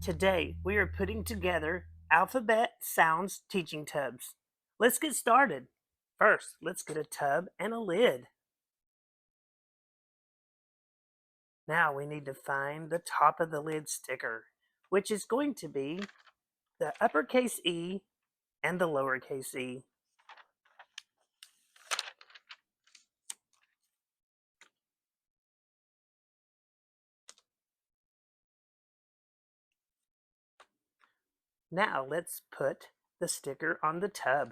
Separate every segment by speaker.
Speaker 1: Today, we are putting together alphabet sounds teaching tubs. Let's get started. First, let's get a tub and a lid. Now we need to find the top of the lid sticker, which is going to be the uppercase E and the lowercase e. Now let's put the sticker on the tub.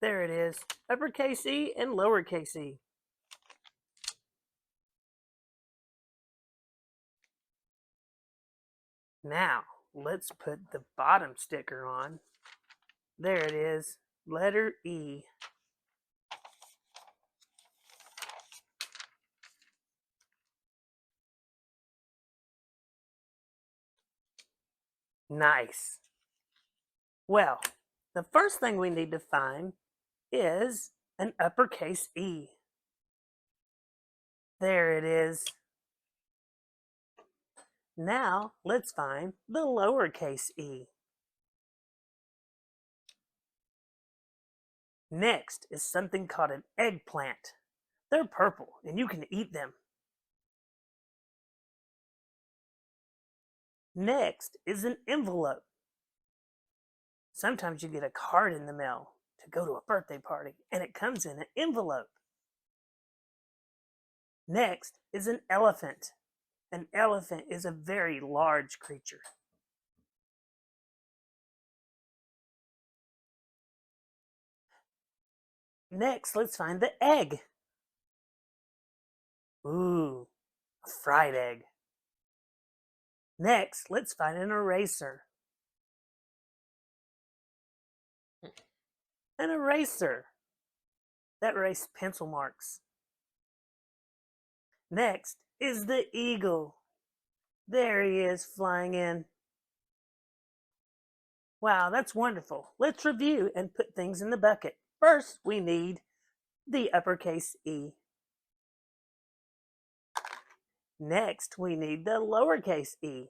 Speaker 1: There it is, uppercase E and lowercase e. Now let's put the bottom sticker on. There it is, letter E. Nice. Well, the first thing we need to find is an uppercase E. There it is. Now let's find the lowercase e. Next is something called an eggplant. They're purple and you can eat them. Next is an envelope. Sometimes you get a card in the mail to go to a birthday party and it comes in an envelope. Next is an elephant. An elephant is a very large creature. Next, let's find the egg. Ooh, a fried egg. Next, let's find an eraser. An eraser. That erased pencil marks. Next is the eagle. There he is flying in. Wow, that's wonderful. Let's review and put things in the bucket. First, we need the uppercase E. Next, we need the lowercase e.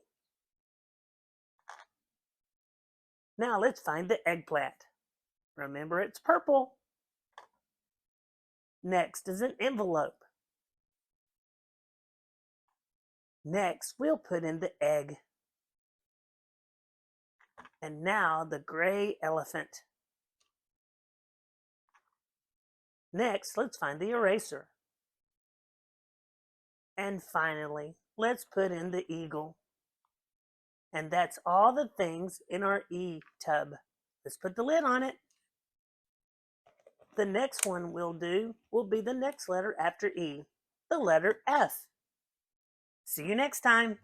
Speaker 1: Now let's find the eggplant. Remember, it's purple. Next is an envelope. Next, we'll put in the egg. And now the gray elephant. Next, let's find the eraser. And finally, let's put in the eagle. And that's all the things in our E tub. Let's put the lid on it. The next one we'll do will be the next letter after E, the letter F. See you next time.